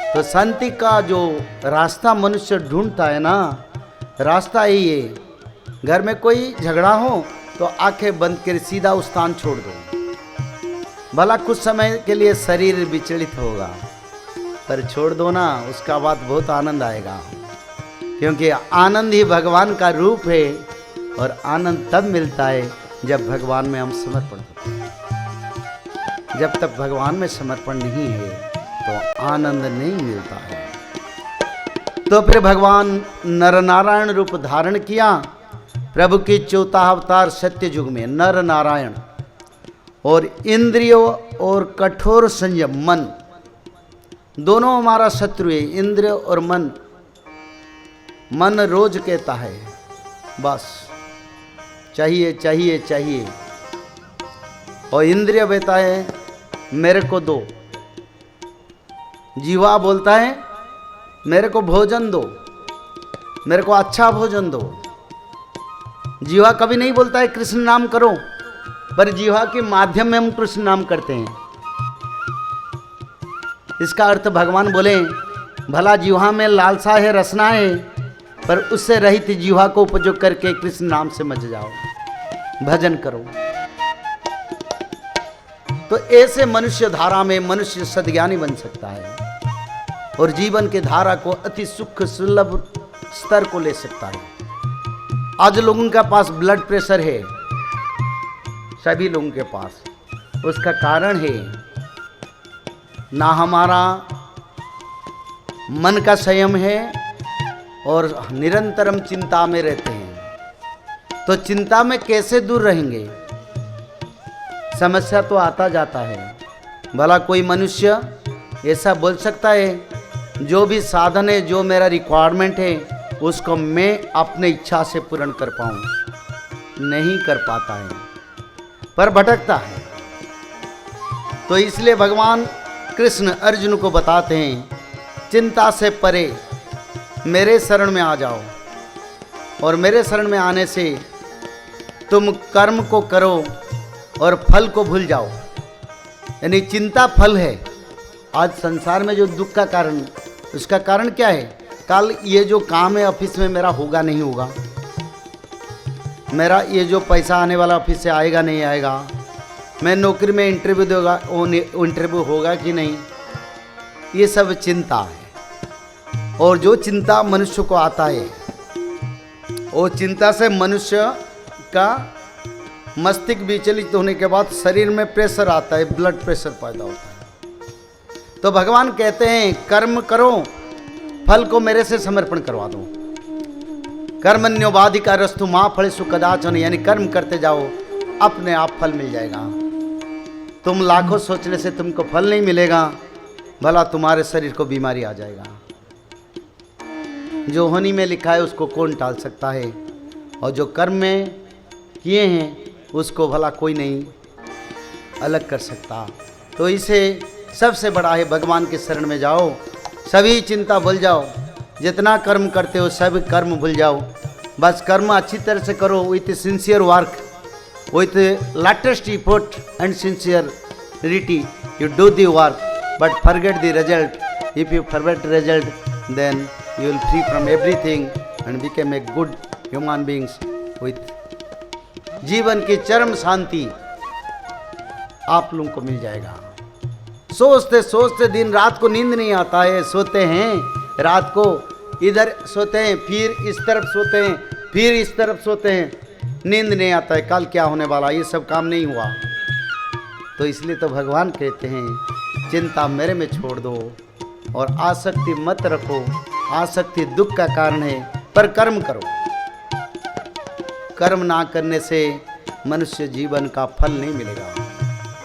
तो शांति का जो रास्ता मनुष्य ढूंढता है ना, रास्ता यही है। घर में कोई झगड़ा हो तो आंखें बंद कर सीधा उस स्थान छोड़ दो। भला कुछ समय के लिए शरीर विचलित होगा, पर छोड़ दो ना, उसका बाद बहुत आनंद आएगा। क्योंकि आनंद ही भगवान का रूप है, और आनंद तब मिलता है जब भगवान में हम समर्पण होते हैं। जब तक भगवान में समर्पण नहीं है तो आनंद नहीं मिलता है। तो फिर भगवान नर नारायण रूप धारण किया। प्रभु की 14 अवतार सत्य युग में नर नारायण, और इंद्रियों और कठोर संयम मन, दोनों हमारा शत्रु है। इंद्रिय और मन, मन रोज कहता है बस चाहिए चाहिए चाहिए, और इंद्रिय कहता है मेरे को दो। जीवा बोलता है मेरे को भोजन दो, मेरे को अच्छा भोजन दो। जीवा कभी नहीं बोलता है कृष्ण नाम करो, पर जीवा के माध्यम में हम कृष्ण नाम करते हैं। इसका अर्थ भगवान बोले भला जीवा में लालसा है, रसना है, पर उससे रहित जीवा को उपयोग करके कृष्ण नाम से मच जाओ, भजन करो। तो ऐसे मनुष्य धारा में मनुष्य सद्ज्ञानी बन सकता है, और जीवन की धारा को अति सुख सुलभ स्तर को ले सकता है। आज लोगों के पास ब्लड प्रेशर है, सभी लोगों के पास। उसका कारण है ना हमारा मन का संयम है, और निरंतर हम चिंता में रहते हैं। तो चिंता में कैसे दूर रहेंगे? समस्या तो आता जाता है। भला कोई मनुष्य ऐसा बोल सकता है जो भी साधन है, जो मेरा रिक्वायरमेंट है, उसको मैं अपने इच्छा से पूर्ण कर पाऊं? नहीं कर पाता है, पर भटकता है। तो इसलिए भगवान कृष्ण अर्जुन को बताते हैं चिंता से परे मेरे शरण में आ जाओ, और मेरे शरण में आने से तुम कर्म को करो और फल को भूल जाओ। यानी चिंता फल है। आज संसार में जो दुख का कारण, उसका कारण क्या है? कल ये जो काम है ऑफिस में मेरा होगा नहीं होगा, मेरा ये जो पैसा आने वाला ऑफिस से आएगा नहीं आएगा, मैं नौकरी में इंटरव्यू दूंगा, वो इंटरव्यू होगा कि नहीं, ये सब चिंता है। और जो चिंता मनुष्य को आता है, वो चिंता से मनुष्य का मस्तिष्क विचलित होने के बाद शरीर में प्रेशर आता है, ब्लड प्रेशर पैदा होता है। तो भगवान कहते हैं कर्म करो, फल को मेरे से समर्पण करवा दो। कर्मण्योपाधिकारस्तु मां फलेषु कदाचन, यानी कर्म करते जाओ, अपने आप फल मिल जाएगा। तुम लाखों सोचने से तुमको फल नहीं मिलेगा, भला तुम्हारे शरीर को बीमारी आ जाएगा। जो होनी में लिखा है उसको कौन टाल सकता है, और जो कर्म में किए हैं उसको भला कोई नहीं अलग कर सकता। तो इसे सबसे बड़ा है भगवान के शरण में जाओ, सभी चिंता भूल जाओ, जितना कर्म करते हो सब कर्म भूल जाओ। बस कर्म अच्छी तरह से करो, with sincere work, with latest effort and sincerity you do the work, but forget the result. If you forget result then you will free from everything and become a good human beings with जीवन की चरम शांति आप लोगों को मिल जाएगा। सोचते सोचते दिन रात को नींद नहीं आता है, सोते हैं रात को, इधर सोते हैं, फिर इस तरफ सोते हैं, फिर इस तरफ सोते हैं, नींद नहीं आता है कल क्या होने वाला, ये सब काम नहीं हुआ। तो इसलिए तो भगवान कहते हैं चिंता मेरे में छोड़ दो, और आसक्ति मत रखो। आसक्ति दुख का कारण है, पर कर्म करो। कर्म ना करने से मनुष्य जीवन का फल नहीं मिलेगा।